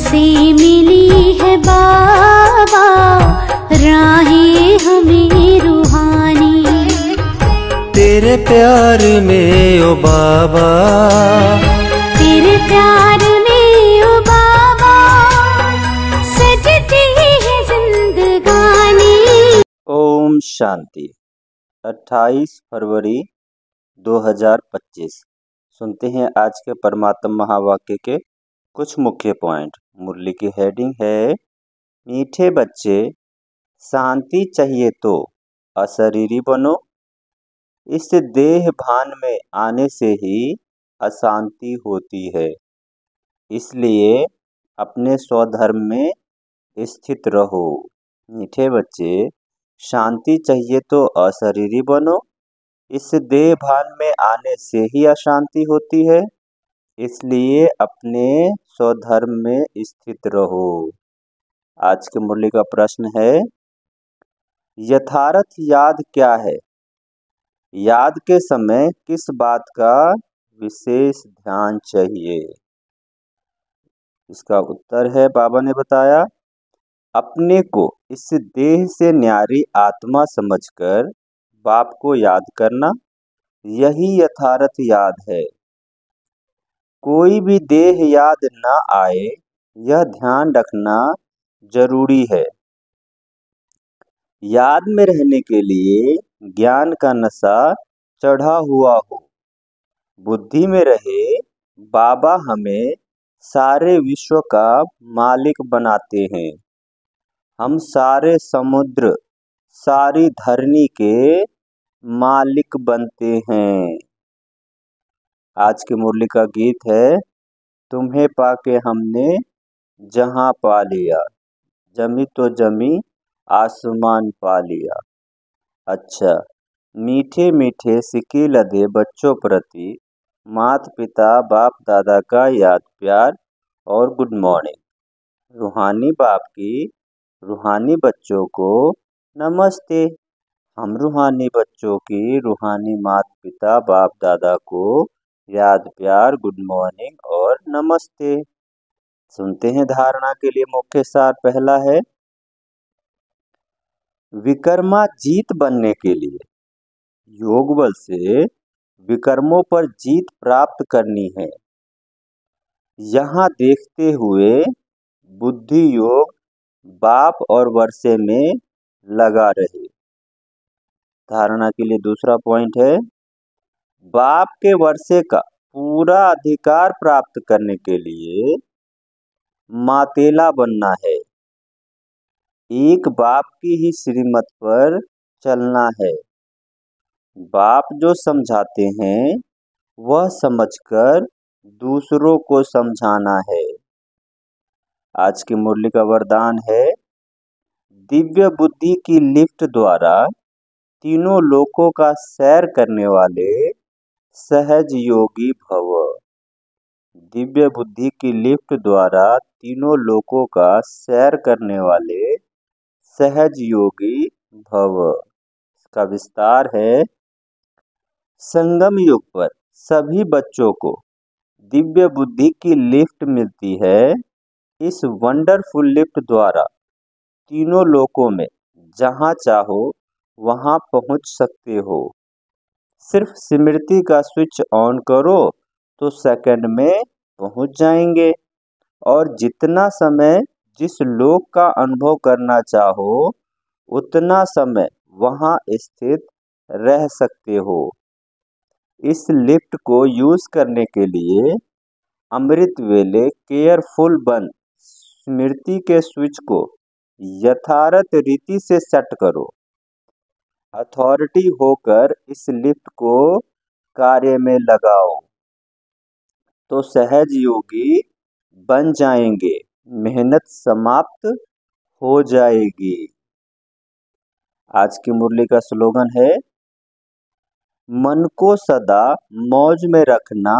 तुमसे मिली है बाबा राहें हमें रूहानी। तेरे प्यार में ओ बाबा, तेरे प्यार में ओ बाबा सजती है जिंदगानी। ओम शांति। 28 फरवरी 2025। सुनते हैं आज के परमात्मा महावाक्य के कुछ मुख्य पॉइंट। मुरली की हेडिंग है, मीठे बच्चे शांति चाहिए तो अशरीरी बनो। इस देह भान में आने से ही अशांति होती है, इसलिए अपने स्वधर्म में स्थित रहो। मीठे बच्चे शांति चाहिए तो अशरीरी बनो। इस देह भान में आने से ही अशांति होती है, इसलिए अपने स्वधर्म में स्थित रहो। आज की मुरली का प्रश्न है, यथार्थ याद क्या है? याद के समय किस बात का विशेष ध्यान चाहिए? इसका उत्तर है, बाबा ने बताया, अपने को इस देह से न्यारी आत्मा समझकर बाप को याद करना, यही यथार्थ याद है। कोई भी देह याद न आए, यह ध्यान रखना जरूरी है। याद में रहने के लिए ज्ञान का नशा चढ़ा हुआ हो, बुद्धि में रहे बाबा हमें सारे विश्व का मालिक बनाते हैं। हम सारे समुद्र, सारी धरनी के मालिक बनते हैं। आज की मुरली का गीत है, तुम्हें पाके हमने जहां पा लिया, जमी तो जमी आसमान पा लिया। अच्छा, मीठे मीठे सिक्के लदे बच्चों प्रति माता पिता बाप दादा का याद प्यार और गुड मॉर्निंग। रूहानी बाप की रूहानी बच्चों को नमस्ते। हम रूहानी बच्चों की रूहानी माता पिता बाप दादा को याद प्यार गुड मॉर्निंग और नमस्ते। सुनते हैं धारणा के लिए मुख्य सार। पहला है, विकर्मा जीत बनने के लिए योग बल से विकर्मों पर जीत प्राप्त करनी है। यहाँ देखते हुए बुद्धि योग बाप और वर्षे में लगा रहे। धारणा के लिए दूसरा पॉइंट है, बाप के वर्षे का पूरा अधिकार प्राप्त करने के लिए मातेला बनना है। एक बाप की ही श्रीमत पर चलना है। बाप जो समझाते हैं वह समझकर दूसरों को समझाना है। आज की मुरली का वरदान है, दिव्य बुद्धि की लिफ्ट द्वारा तीनों लोकों का सैर करने वाले सहज योगी भव। दिव्य बुद्धि की लिफ्ट द्वारा तीनों लोकों का सैर करने वाले सहज योगी भव। इसका विस्तार है, संगम युग पर सभी बच्चों को दिव्य बुद्धि की लिफ्ट मिलती है। इस वंडरफुल लिफ्ट द्वारा तीनों लोकों में जहां चाहो वहां पहुंच सकते हो। सिर्फ स्मृति का स्विच ऑन करो तो सेकंड में पहुंच जाएंगे, और जितना समय जिस लोक का अनुभव करना चाहो उतना समय वहां स्थित रह सकते हो। इस लिफ्ट को यूज करने के लिए अमृत वेले केयरफुल बन स्मृति के स्विच को यथार्थ रीति से सेट करो। अथॉरिटी होकर इस लिफ्ट को कार्य में लगाओ तो सहज योगी बन जाएंगे, मेहनत समाप्त हो जाएगी। आज की मुरली का स्लोगन है, मन को सदा मौज में रखना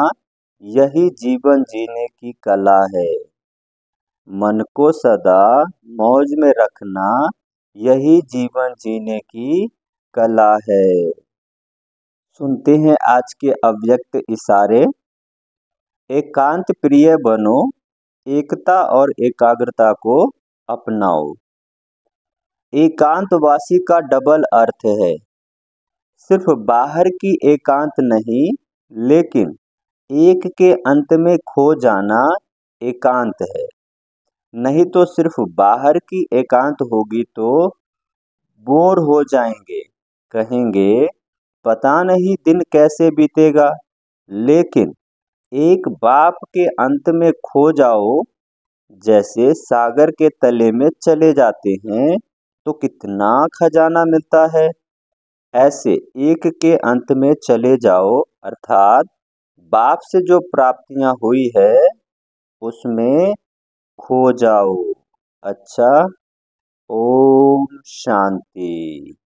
यही जीवन जीने की कला है। मन को सदा मौज में रखना यही जीवन जीने की कला है। सुनते हैं आज के अव्यक्त इशारे। एकांत प्रिय बनो, एकता और एकाग्रता को अपनाओ। एकांतवासी का डबल अर्थ है, सिर्फ बाहर की एकांत नहीं, लेकिन एक के अंत में खो जाना एकांत है। नहीं तो सिर्फ बाहर की एकांत होगी तो बोर हो जाएंगे, कहेंगे पता नहीं दिन कैसे बीतेगा। लेकिन एक बाप के अंत में खो जाओ, जैसे सागर के तले में चले जाते हैं तो कितना खजाना मिलता है, ऐसे एक के अंत में चले जाओ, अर्थात बाप से जो प्राप्तियां हुई है उसमें खो जाओ। अच्छा, ओम शांति।